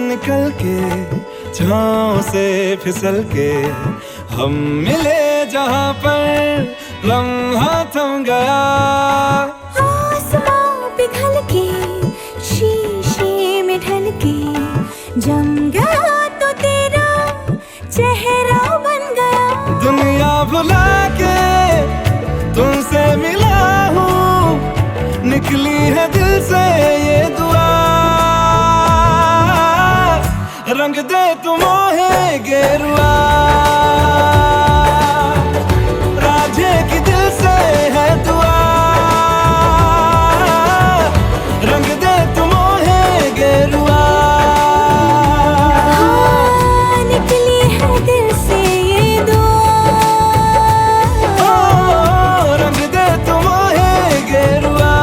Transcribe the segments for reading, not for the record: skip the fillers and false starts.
निकल के, छाँव से फिसल के हम मिले जहाँ पर लम्हा थम गया। आसमां पिघल के, शीशे में ढल के जम गया तो तेरा चेहरा बन गया। दुनिया भुला के तुमसे मिला हूँ, निकली है दिल से ये दुआ। रंग दे तुम मोहे गेरुआ, राझे की दिल से है दुआ। रंग दे तुम मोहे गेरुआ। हाँ, निकली है दिल से ये दुआ। ओ, रंग दे तुम मोहे गेरुआ।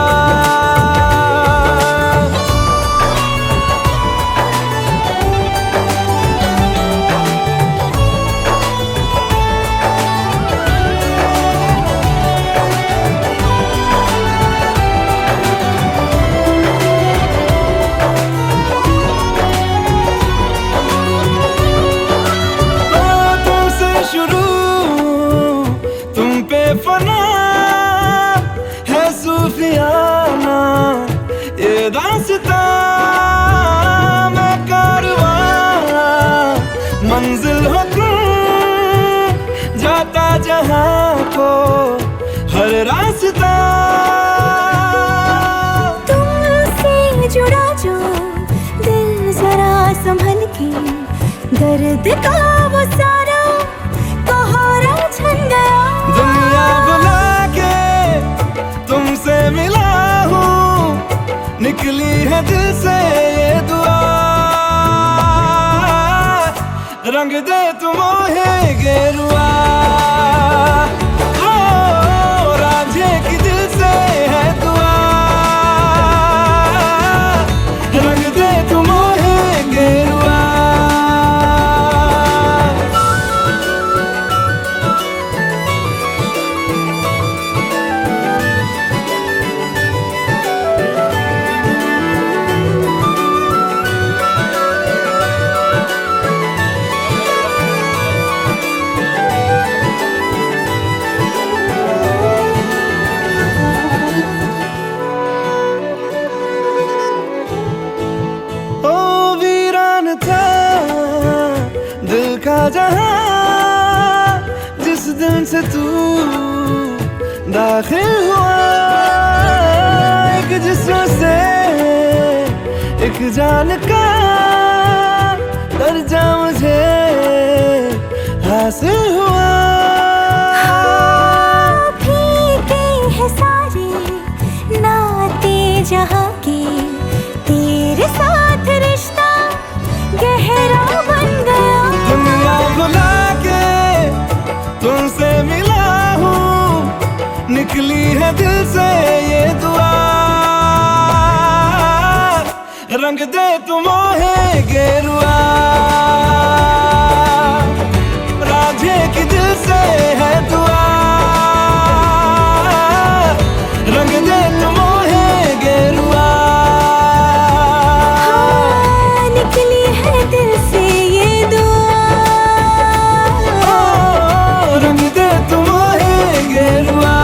फना है सूफियाना ये दास्तां, मैं कारवां मंजिल हो तुम, जाता जहां को हर रास्ता। तुमसे जुड़ा जो दिल जरा संभल के, दर्द का वो सारा कहारा छन गया। दुनिया बुला के तुमसे मिला हूँ, निकली है दिल से ये दुआ। रंग दे तुम मोहे गेरुआ, ओ, राझे की दिल से है दुआ। रंग दे तुम मोहे गेरुआ। दिल का जहां जिस दिन से तू दाखिल हुआ, एक जिस्म से एक जान का दर्जा मुझे हासिल हुआ। हाँ, फीके हैं सारे नाते जहाँ के, तेरे साथ रिश्ता गहरा बन गया। दुनिया भुला के तुमसे मिला हूँ, निकली है दिल से ये दुआ। रंग दे तुम मोहे गेरुआ, राझे की दिल से है दुआ। रंग दे तुम मोहे गेरुआ। हाँ, निकली है दिल से ये दुआ। ओ, रंग दे तुम मोहे गेरुआ।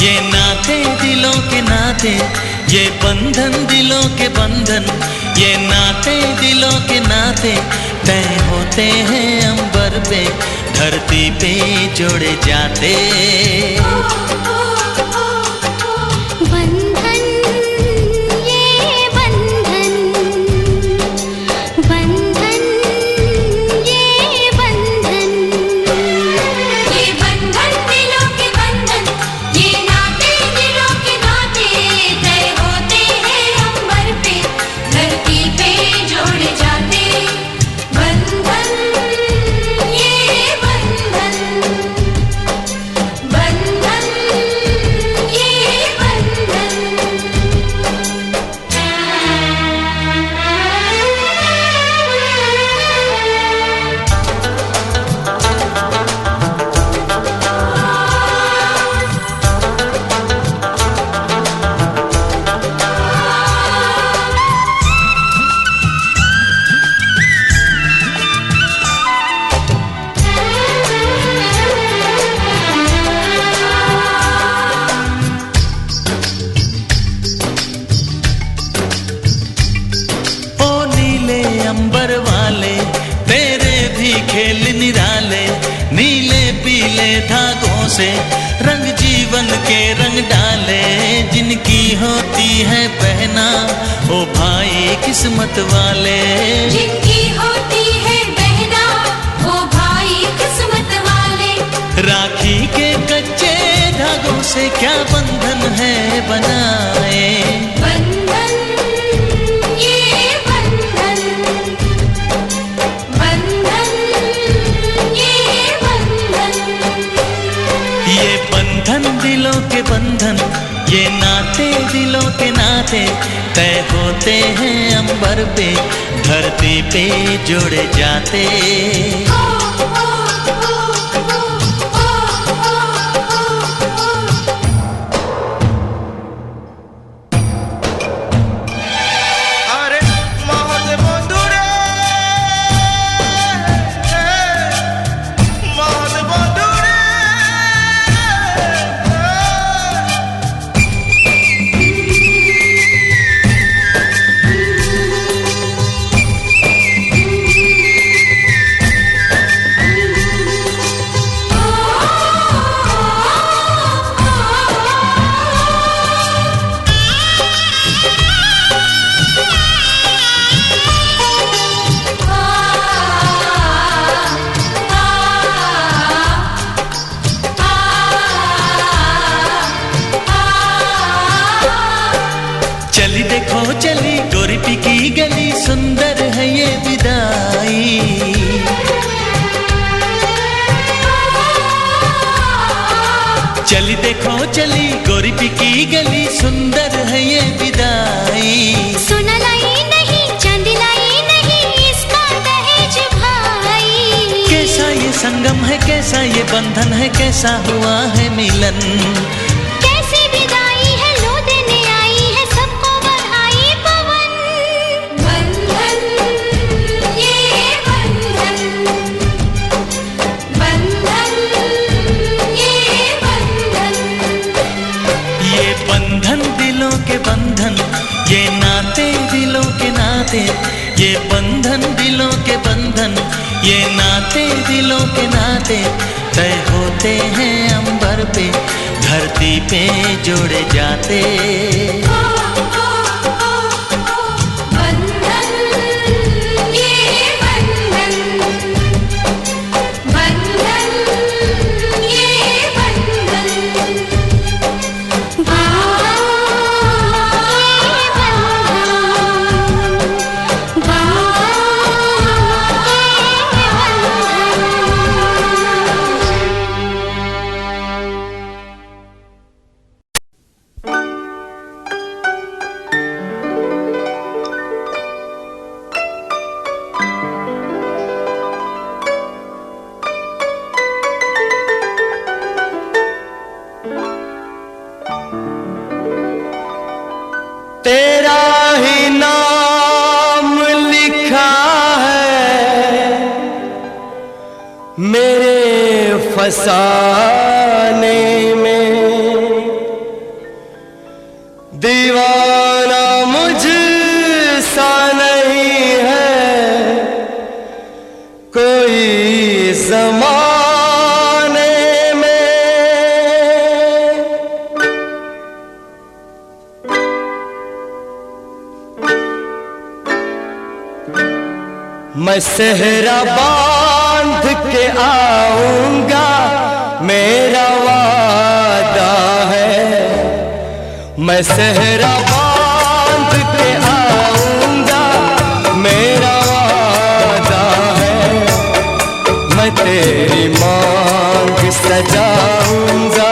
ये नाते दिलों के नाते, ये बंधन दिलों के बंधन, ये नाते दिलों के नाते तय होते हैं अंबर पे, धरती पे जोड़े जाते। रंग जीवन के रंग डाले, जिनकी होती है बहना ओ भाई किस्मत वाले, जिनकी होती है बहना ओ भाई किस्मत वाले। राखी के कच्चे धागों से क्या बंधन है बनाए, बंधन ये बंधन, बंधन ये बंधन, ये बंधन दिलों के बंधन, ये नाते दिलों के नाते तय होते हैं अंबर पे, धरती पे जोड़े जाते। चली देखो चली गोरीपी की गली, सुंदर है ये विदाई, चली देखो चली गोरीपी की गली, सुंदर है ये विदाई। सोना लाई नहीं चांदी लाई नहीं, इसका दहेज भाई। कैसा ये संगम है, कैसा ये बंधन है, कैसा हुआ है मिलन, कैसी विदाई है लो देने आई है सबको बधाई पवन। बंधन ये बंधन, बंधन ये बंधन, ये बंधन दिलों के बंधन, ये नाते दिलों के नाते, ये बंधन दिलों के बंधन, ये नाते दिलों के नाते तय होते हैं अंबर पे, धरती पे जोड़े जाते। बंधन ये बंधन, बंधन ये बंधन, तेरा ही नाम लिखा है मेरे फसाने में, जमाने में मैं सेहरा बांध के आऊंगा, मेरा वादा है। मैं सेहरा बांध के आऊंगा, मेरा वादा है। मैं तेरी मांग सजाऊंगा,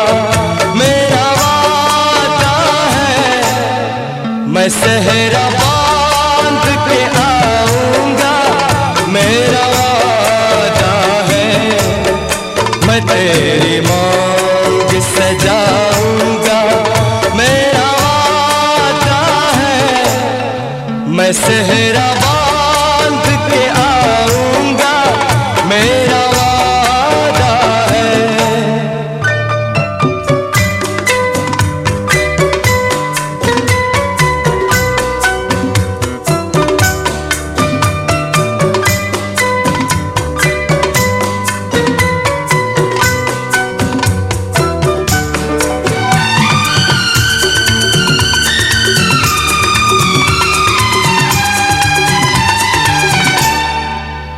मेरा वादा है। मैं सेहरा बांध के आऊंगा, मेरा वादा है। मैं तेरी मांग सजाऊंगा, मेरा वादा है। मैं सेहरा बांध के आऊंगा, मेरा वादा है।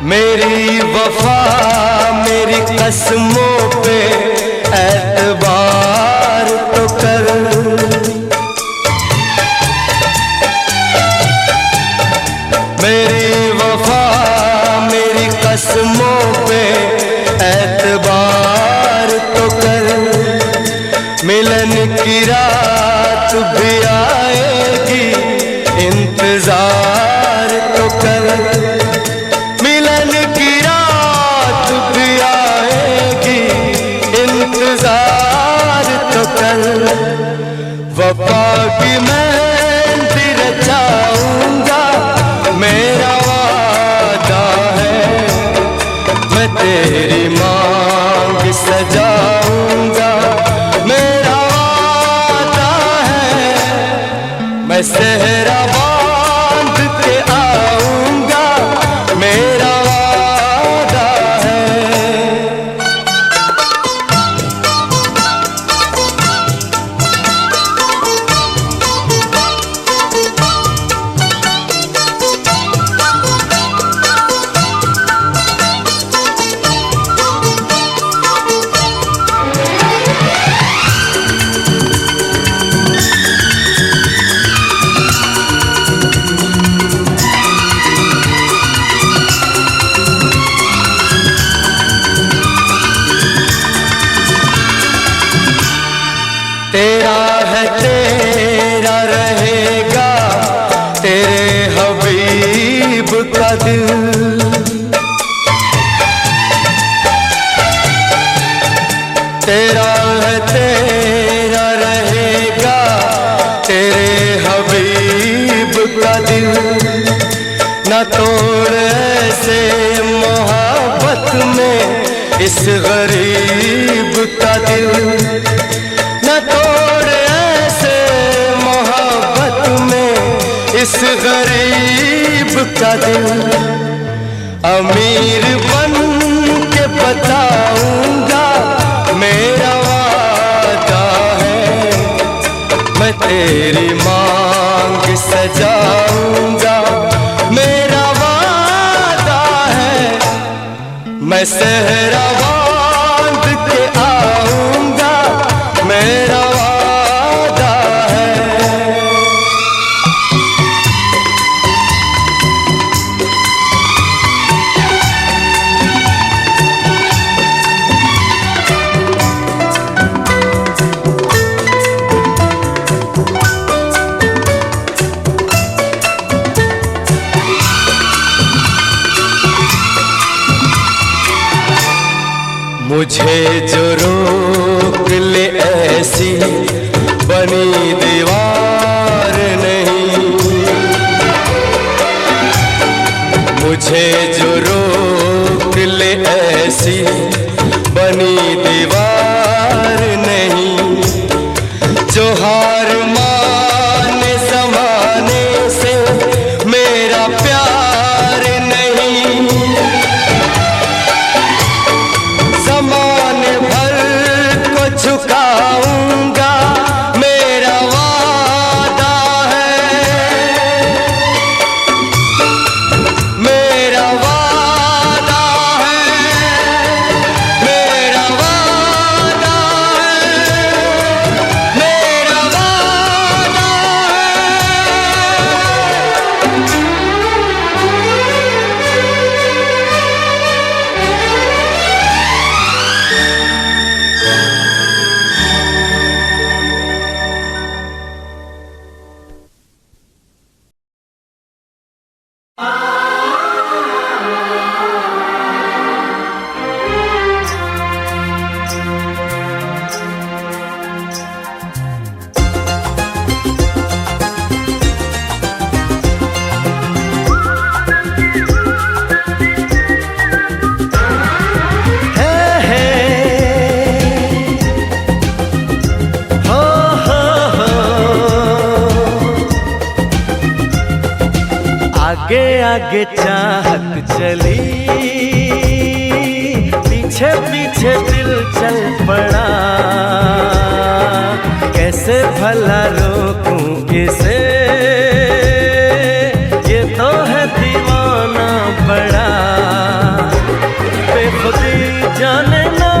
मेरी वफा मेरी कसमों पे एतबार तो कर। मेरी वफा मेरी कसमों पे एतबार तो कर। मिलन की रात भी आएगी, इंतजार तो कर। मिलन की रात भी आएगी, इंतजार तो कर। वफा की मेहंदी रचाऊंगा, मेरा वादा है। मैं तेरी मांग सजाऊंगा, मेरा वादा है। मैं सेहरा बांध के आऊंगा, मेरा वादा है। तेरा है तेरा रहेगा, तेरे हबीब का दिल। तेरा है तेरा रहेगा, तेरे हबीब का दिल। न तोड़ ऐसे मोहब्बत में इस गरीब का दिल। न तोड़ ऐसे मोहब्बत में इस गरीब का दिल। अमीर बन के बताऊंगा, मेरा वादा है। मैं तेरी मांग सजाऊंगा, मेरा वादा है। मैं सेहरा बांध के आऊंगा, मेरा वादा है। मुझे जो रोक ले ऐसी बनी दीवार नहीं। मुझे जो रोक ले ऐसी बनी दीवार नहीं। जो हार माने ज़माने से मेरा प्यार नहीं। आगे चाहत चली, पीछे पीछे दिल चल पड़ा। कैसे भला रोकूं इसे, ये तो है दीवाना बड़ा। बेखुदी जाने ना,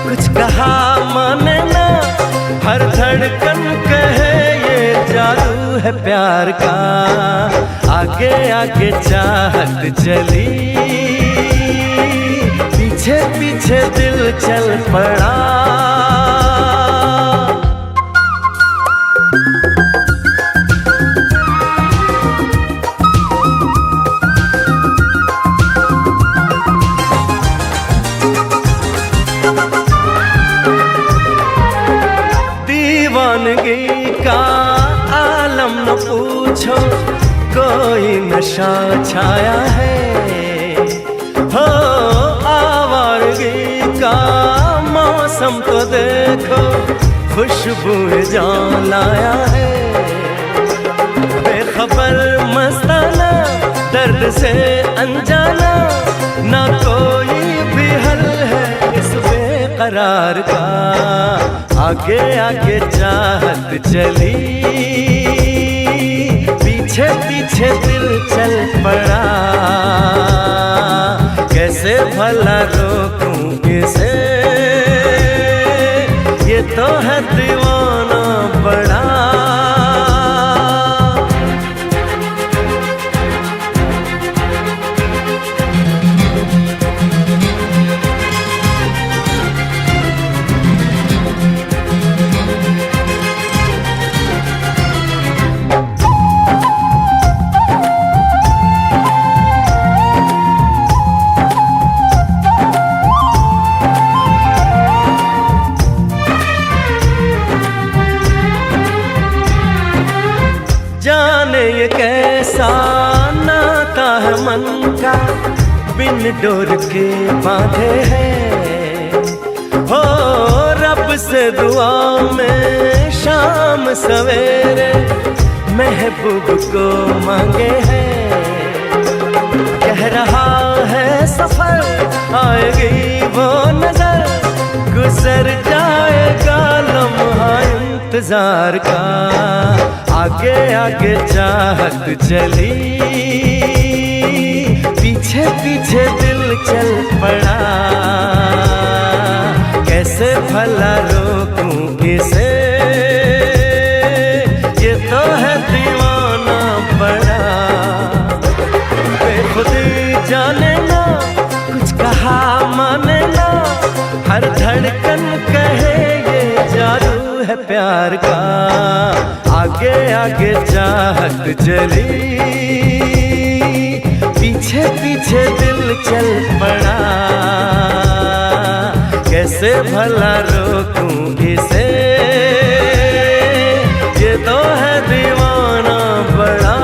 कुछ कहा माने ना, हर धड़कन कहे ये जादू है प्यार का। आगे आगे चाहत चली, पीछे पीछे दिल चल पड़ा। दीवानगी का आलम न पूछो, कोई नशा छाया है। हो आवारगी का मौसम तो देखो, खुशबू जान लाया है। बेखबर मस्ताना, दर्द से अनजाना, ना कोई भी हल है इस बेकरार का। आगे आगे चाहत चली, पीछे पीछे दिल चल पड़ा। कैसे भला रोकूं इसे, ये तो है दीवाना बड़ा। जाने ये कैसा नाता है मन का, बिन डोर के बांधे हैं। हो रब से दुआ में शाम सवेरे, महबूब को मांगे हैं। कह रहा है सफर, आएगी वो नजर, गुजर जाएगा लम्हा इंतजार का। आगे आगे चाहत चली, पीछे पीछे दिल चल पड़ा। कैसे भला रोकूं इसे, ये तो है दीवाना बड़ा। बेखुदी जाने ना, कुछ कहा माने ना, हर धड़कन कहे ये जादू है प्यार का। आगे आगे चाहत चली, पीछे पीछे दिल चल पड़ा। कैसे भला रोकूं इसे, ये तो है दीवाना बड़ा।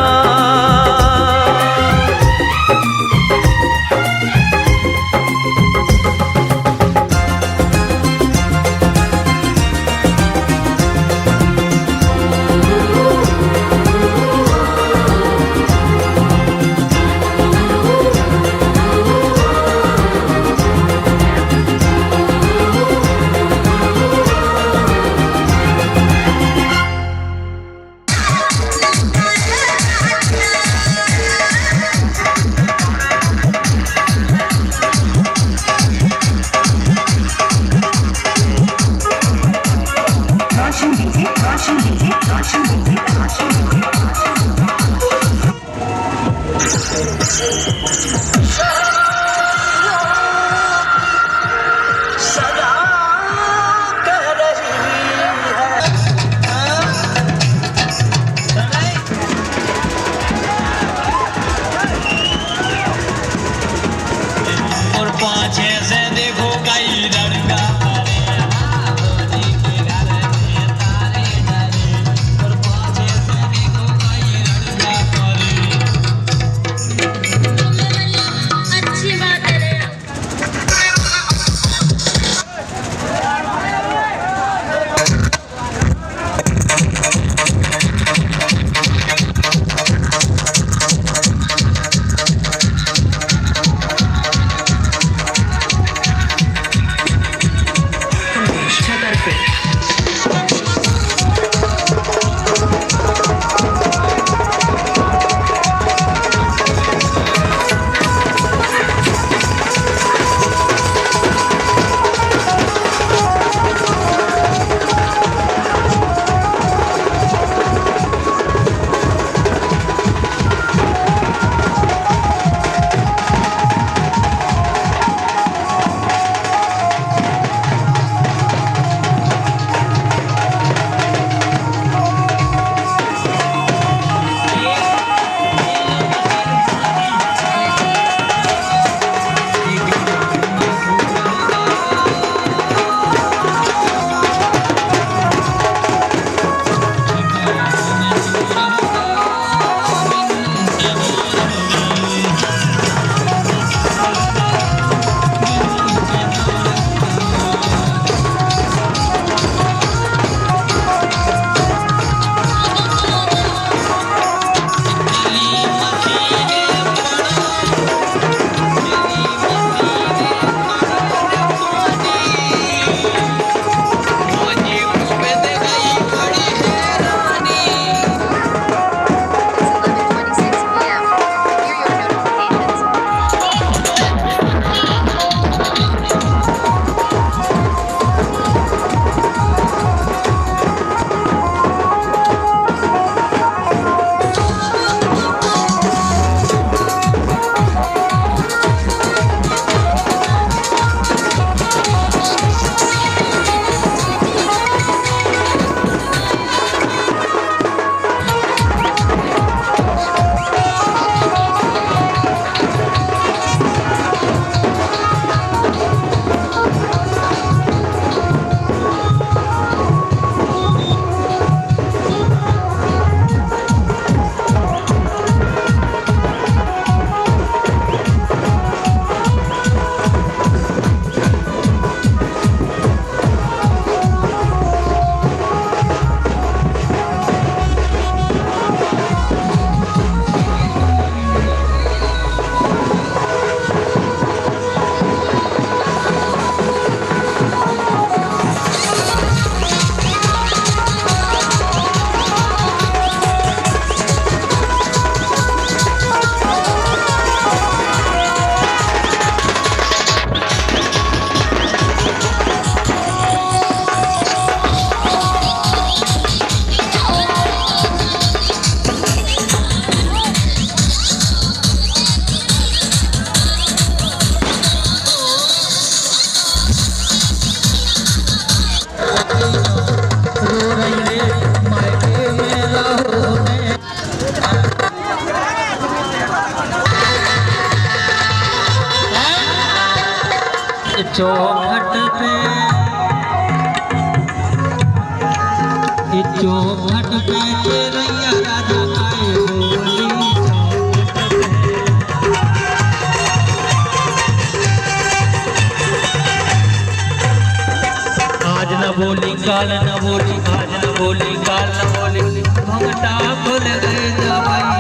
चौखट पे तेरैया राजा आए बोली आज न बोली काल न बोली आज न बोली काल न बोली घंटा खुल गए दवाई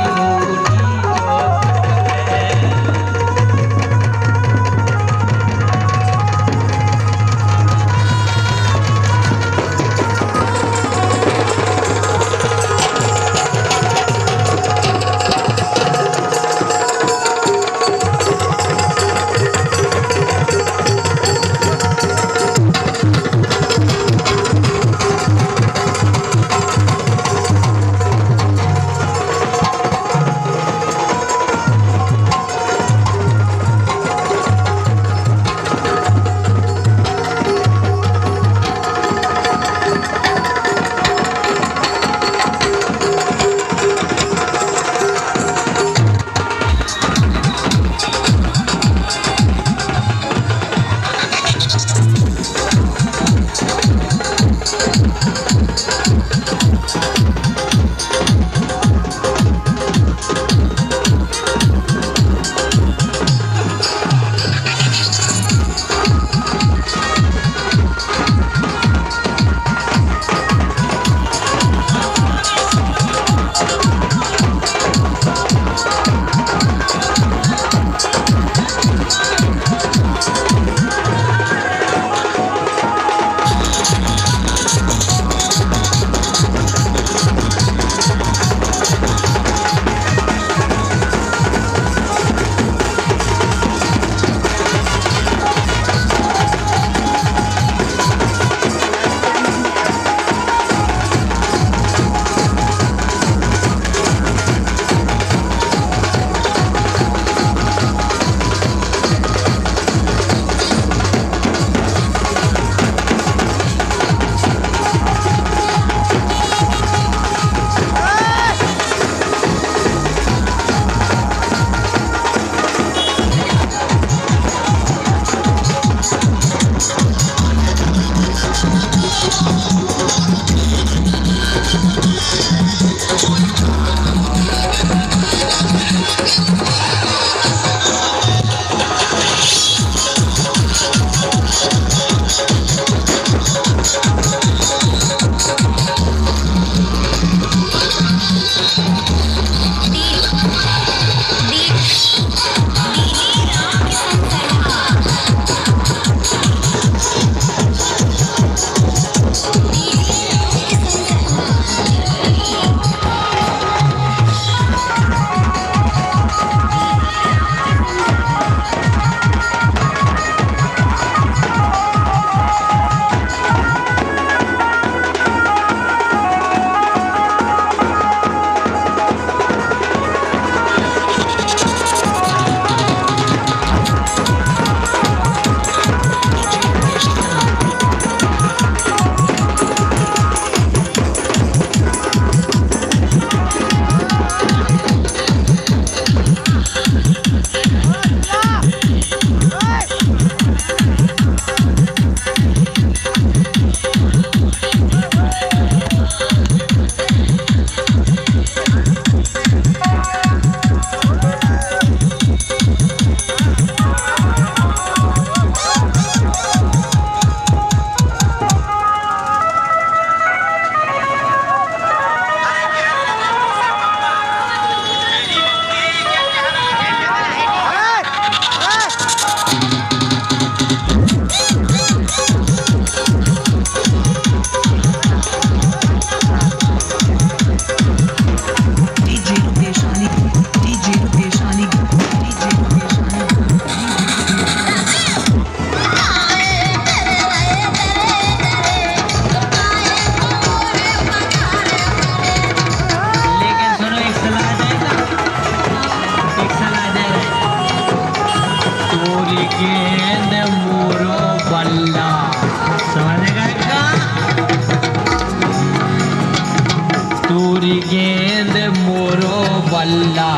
गेंद मोरो बल्ला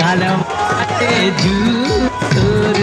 कलम झूर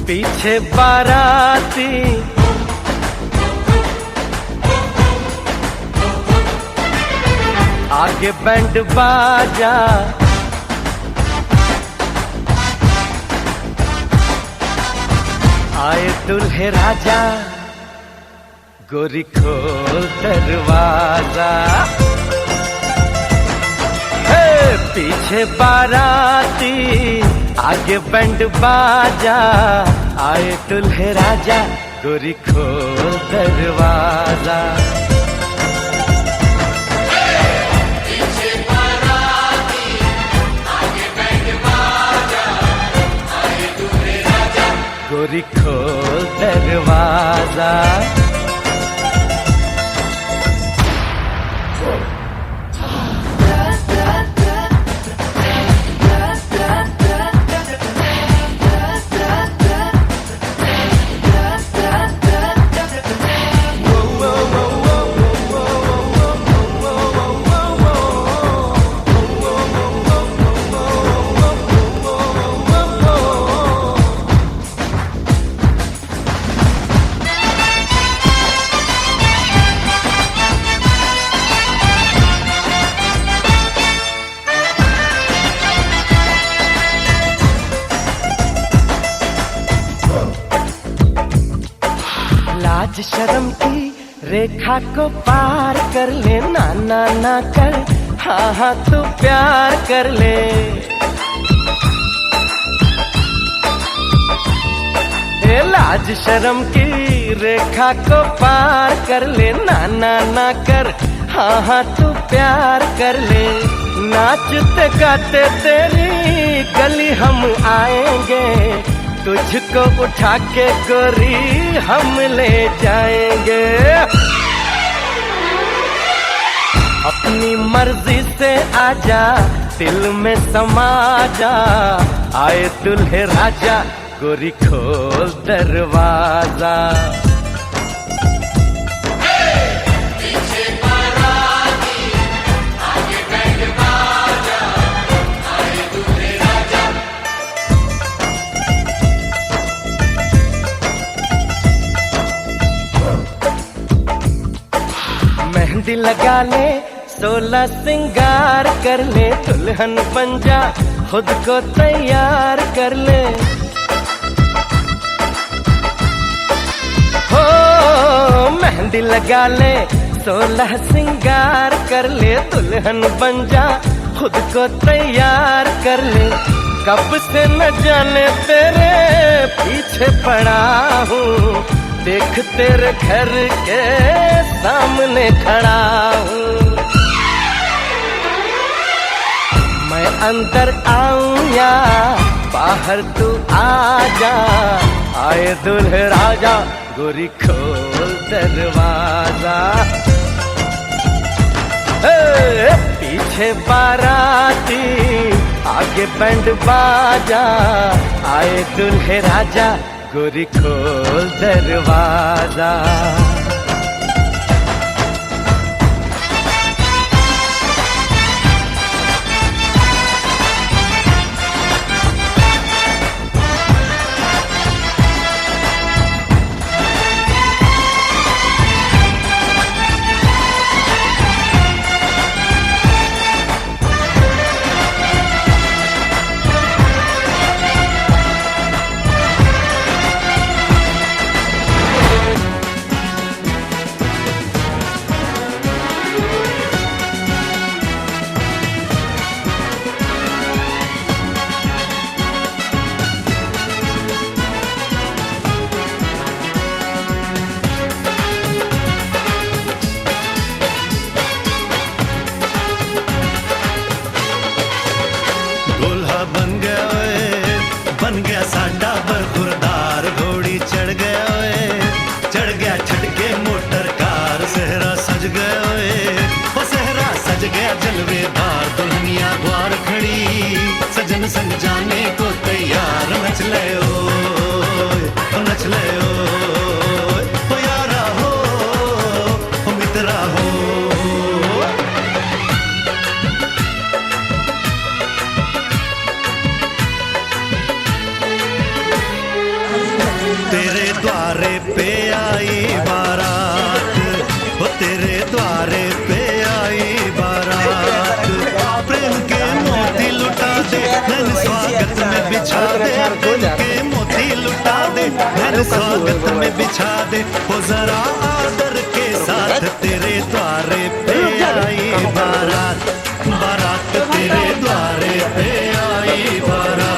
पीछे बाराती आगे बैंड बाजा, आए दुल्हे राजा, गोरी खोल दरवाजा। हे पीछे बाराती आगे बैंड बाजा, आए दुल्हे राजा, गोरी खोल दरवाजा। गोरी खोल दरवाजा। लाज शर्म की रेखा को पार कर ले, ना ना ना कर, हाँ हाँ तू प्यार कर ले। ए लाज शर्म की रेखा को पार कर ले, ना ना ना कर, हाँ हाँ तू प्यार कर ले। नाचते गाते तेरी गली हम आएंगे, तुझको उठा के गोरी हम ले जाएंगे। अपनी मर्जी से आजा, दिल में समा जा, आए दुल्हे राजा, गोरी खोल दरवाजा। मेहंदी लगा ले, 16 सिंगार कर ले, दुल्हन बन जा, खुद को तैयार कर ले। हो मेहंदी लगा ले, 16 सिंगार कर ले, दुल्हन बन जा, खुद को तैयार कर ले। कब से न जाने तेरे पीछे पड़ा हूँ, देख तेरे घर के सामने खड़ा हूँ। मैं अंदर आऊं या बाहर तू आ जा, आए दुल्हे राजा, गोरी खोल दरवाजा। पीछे बाराती आगे बैंड बाजा, आए दुल्हे राजा, गोरी खोल दरवाजा। तेरे द्वारे पे आई बारात, वो तेरे द्वारे पे आई बारात। प्रेम के मोती लुटा दे, नैन स्वागत में बिछा दे, प्रेम के मोती लुटा दे, नैन स्वागत में बिछा दे। वो जरा आदर के साथ तेरे द्वारे पे आई बारात, बारात तेरे द्वारे पे आई बारात।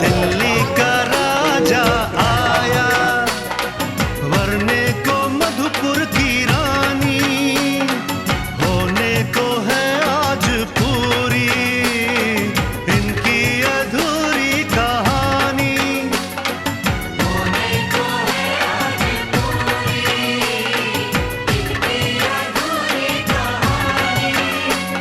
दिल्ली का राजा आया, वरने को मधुपुर की रानी, होने को है आज पूरी इनकी अधूरी कहानी। होने को है आज पूरी इनकी अधूरी कहानी।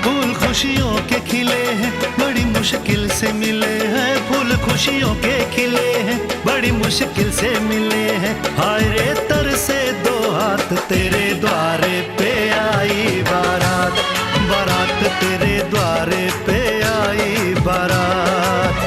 फूल खुशियों के खिले हैं, बड़ी मुश्किल से मिले हैं, फूल खुशियों के खिले हैं, बड़ी मुश्किल से मिले हैं। हाय रे तरसे दो हाथ, तेरे द्वारे पे आई बारात, बारात तेरे द्वारे पे आई बारात।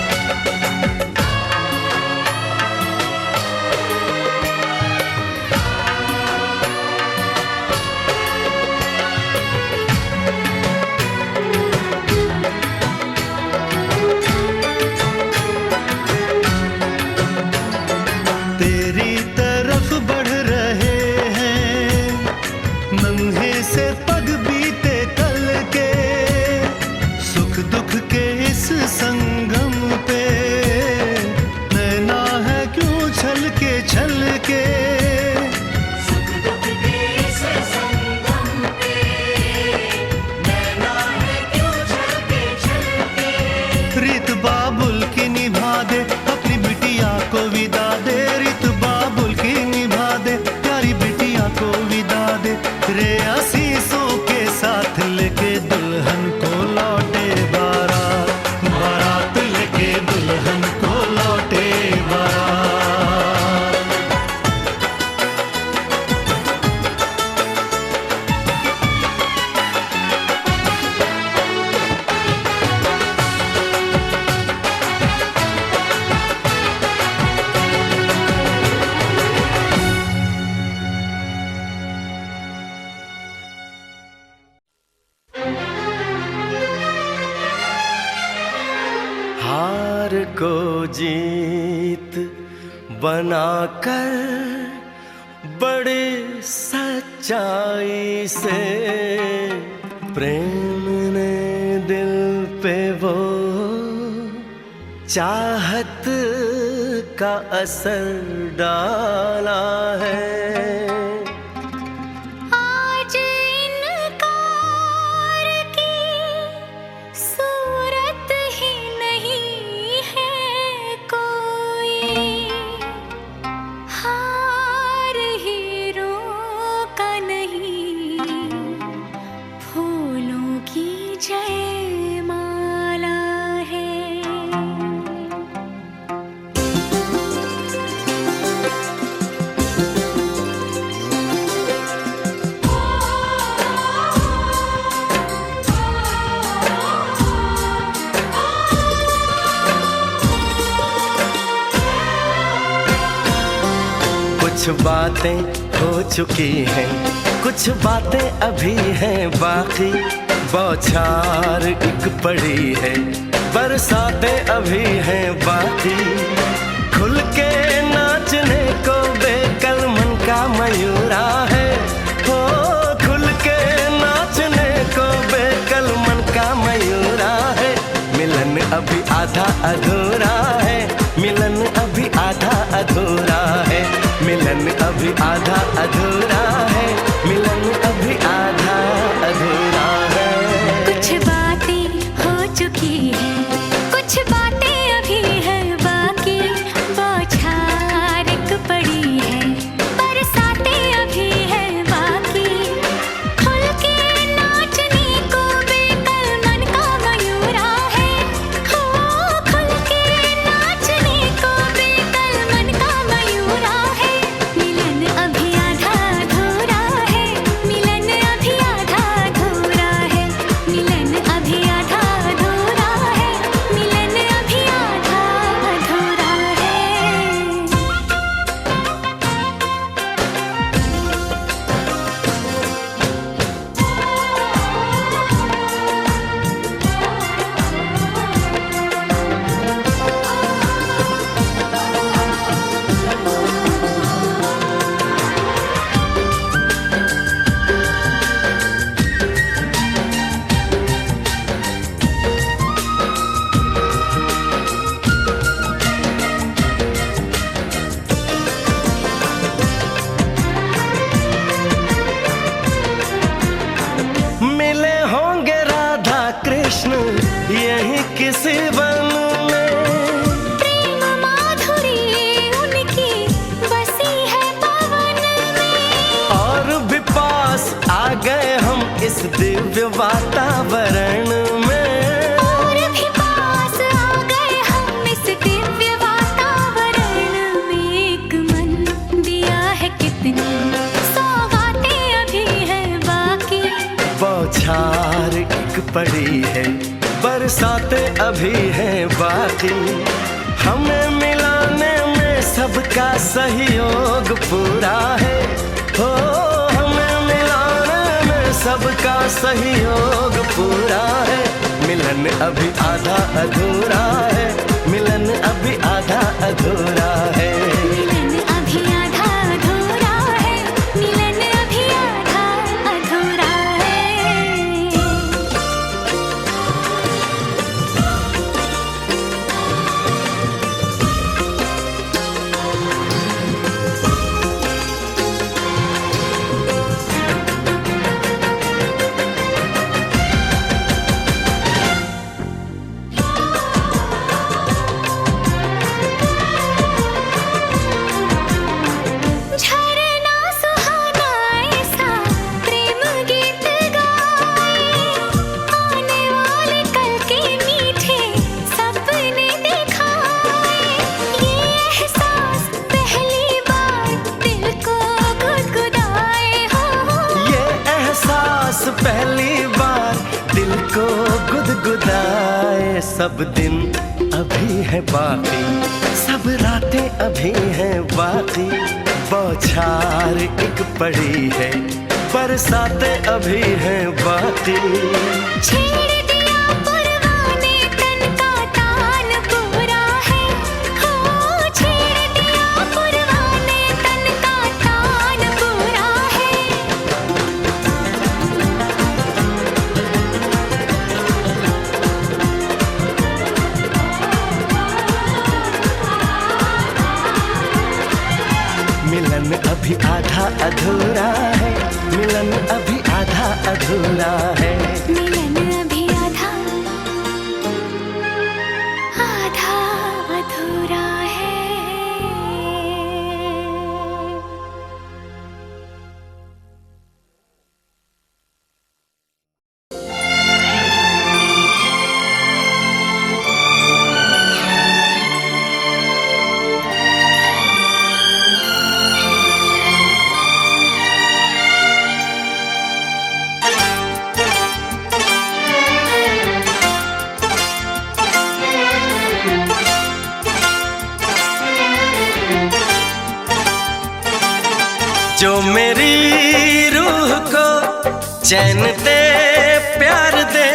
तेरी तरफ बढ़ रहे हैं नन्हे से पग बीते कल के, सुख दुख के इस संगम पे नैना है क्यों छल के। सुख दुख के इस संगम पे नैना है क्यों छल के। रीत बाबुल की निभा दे, अपनी बिटिया को विदा दे, रीत बाबुल की निभा दे, प्यारी बिटिया को विदा दे। रे आशीषों के साथ लेके दुल्हन को लौटे बारात, बारात लेके दुल्हन को लौटे बारात। हार को जीत बनाकर बड़े सच्चाई से प्रेम ने दिल पे वो चाहत का असर डाला है। आज इनकार की सूरत ही नहीं है कोई, हार हीरों का नहीं, फूलों की जयमाला है। कुछ बातें हो चुकी हैं, कुछ बातें अभी हैं बाकी, बौछार एक पड़ी है, बरसातें अभी हैं बाकी। खुल के नाचने को बेकल मन का मयूरा है, हो खुल के नाचने को बेकल मन का मयूरा है। मिलन अभी आधा अधूरा है, मिलन अभी आधा अधूरा है, मिलन अभी आधा अधूरा है, मिलन अभी आधा अधूरा है। कुछ बातें हो चुकी हैं, कुछ बातें अभी हैं बाकी, बौछार एक पड़ी है, बरसातें अभी हैं बाकी। खुल के नाचने को बेकल मन का मयूरा है, हो खुल के किसी वन में। प्रेम माधुरी उनकी बसी है पवन में। और भी पास आ गए हम इस दिव्य वातावरण में। और भी पास आ गए हम इस दिव्य वातावरण में। एक मन दिया है कितनी सौगातें अभी है बाकी। बौछार एक पड़ी है, बरसातें अभी हैं बाकी। हमें मिलाने में सबका सहयोग पूरा है। हो हमें मिलाने में सबका सहयोग पूरा है। मिलन अभी आधा अधूरा है, मिलन अभी आधा अधूरा है। मिलन अभी आधा अधूरा है, मिलन अभी आधा अधूरा है। झरना सुहाना ऐसा प्रेम गीत गाए। आने वाले कल के मीठे सपने दिखाए। ये एहसास पहली बार दिल को गुदगुदाए। हो ये एहसास पहली बार दिल को गुदगुदाए। सब दिन अभी है बाकी, सब रातें अभी हैं बाकी। बौछार एक पड़ी है, बरसातें अभी हैं बाकी। छेड़ दिया परवाने तन का तान पूरा है। हो छेड़ दिया परवाने तन का तान पूरा है। मिलन अभी आधा अधूरा है, मिलन अभी आधा अधूरा है। मिलन अभी आधा आधा अधूरा है। जो मेरी रूह को चैन दे, प्यार दे,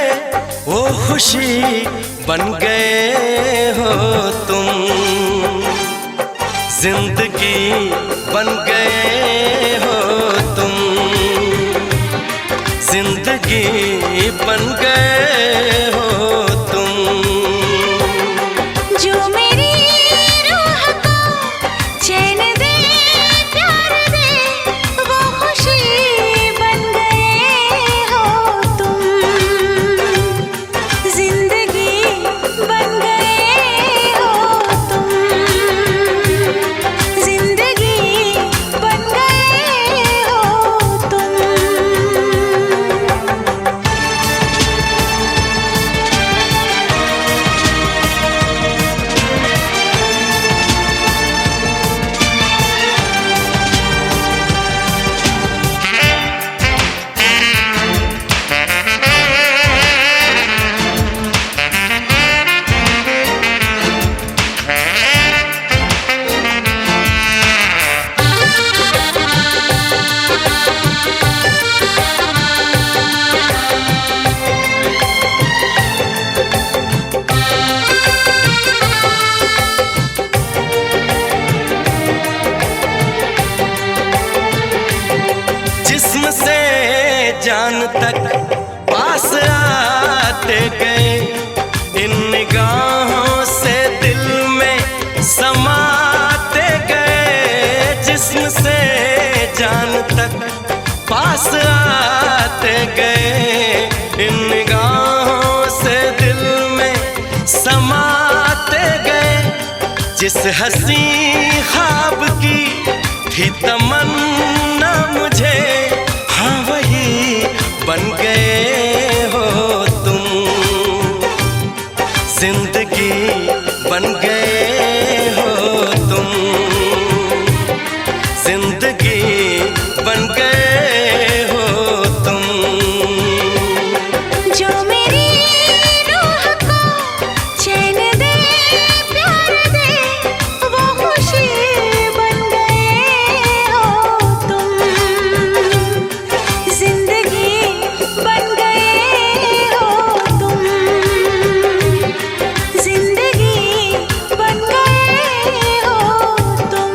वो खुशी बन गए हो तुम। जिंदगी बन गए हो तुम, जिंदगी बन गए हो तुम। जो मेरी रूह को चैन दे, प्यार दे, वो खुशी बन गए हो तुम। जिंदगी बन गए हो तुम, जिंदगी बन गए हो तुम। जान तक पास आते गए, इन निगाहों से दिल में समाते गए। जिस्म से जान तक पास आते गए, इन निगाहों से दिल में समाते गए जिस हंसी ख्वाब की थी तमन्ना मुझे, हाँ वही बन गए हो तुम। जिंदगी बन गए हो तुम, जिंदगी बन गए हो तुम। जो मेरी रूह को चैन दे प्यार दे, वो खुशी बन गए हो तुम। जिंदगी बन गए हो तुम, जिंदगी बन गए हो तुम।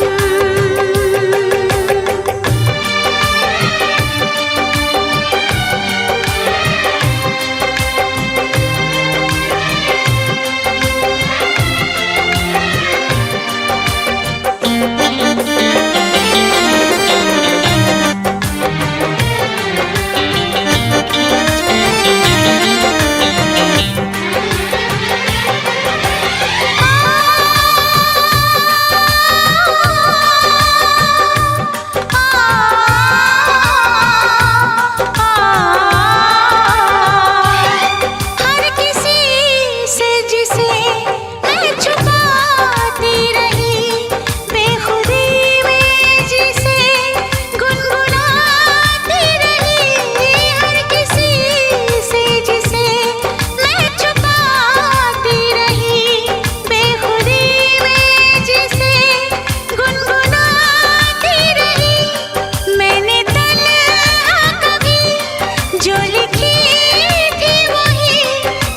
हर किसी से जिसे मैं छुपाती रही, बेखुदी में जिसे गुनगुनाती रही। हर किसी से जिसे मैं छुपाती रही, बेखुदी में जिसे गुनगुनाती रही। मैंने तन्हा कभी जो लिखी थी वही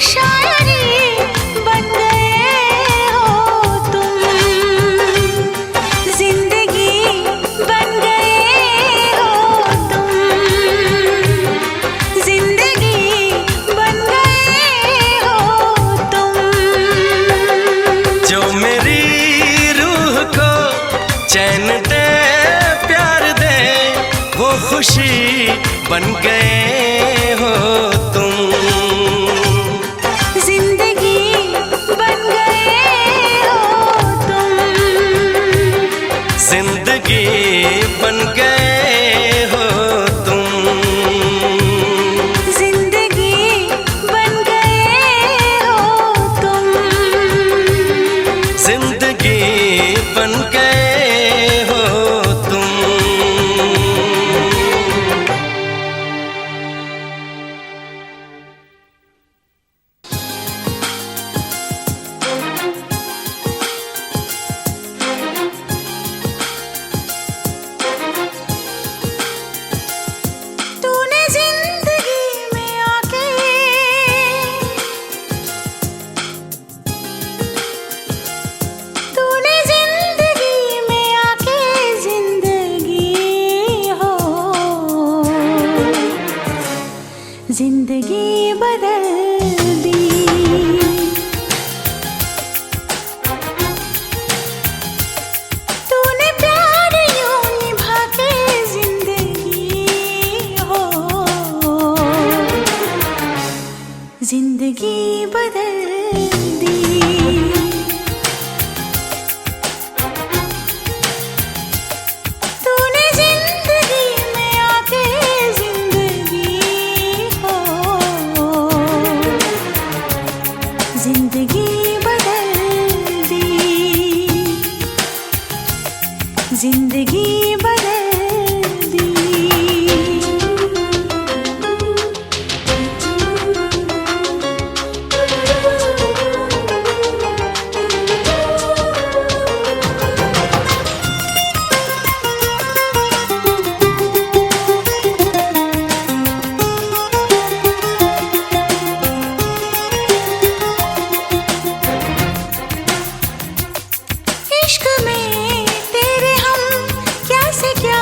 शायरी बन गए हो तुम। जिंदगी बन गए हो तुम, जिंदगी बन गए हो तुम। जो मेरी रूह को चैन दे प्यार दे, वो खुशी बन गए हो तुम। जिंदगी बन गए हो तुम, जिंदगी बन गए हो तुम। जिंदगी बन गए हो तुम। जिंदगी बन गए हो तुम। तूने जिंदगी में आके तूने जिंदगी में आके जिंदगी हो जिंदगी बदल दी। तूने प्यार यूं निभा के जिंदगी हो जिंदगी बदल दी। तूने जिंदगी में आके जिंदगी हो जिंदगी बदल दी। जिंदगी बदल दी। इश्क में तेरे हम क्या से क्या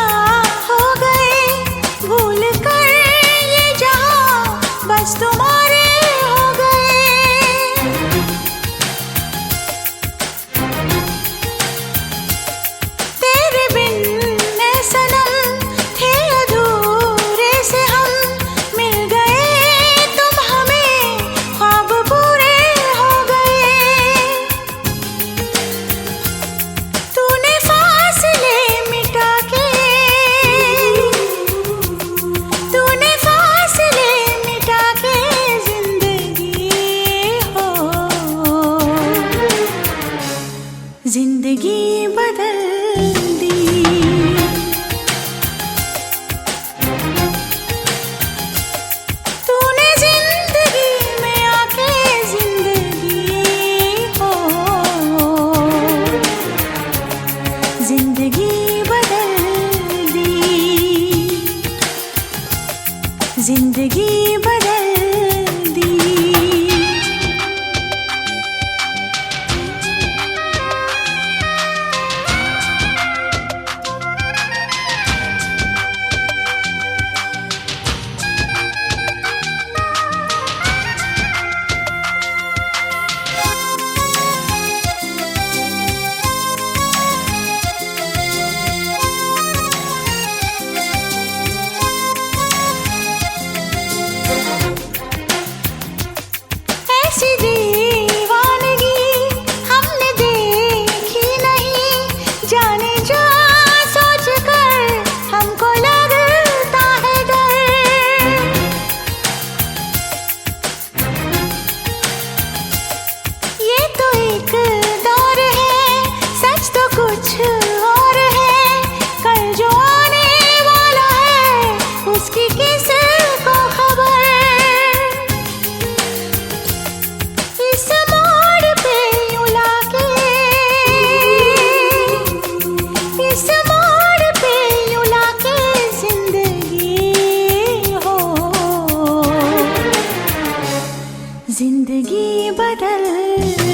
जिंदगी बदल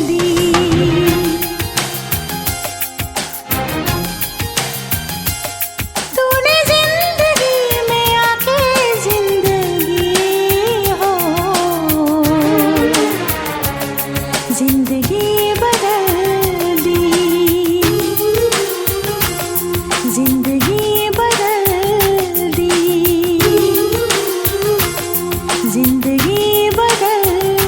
दी।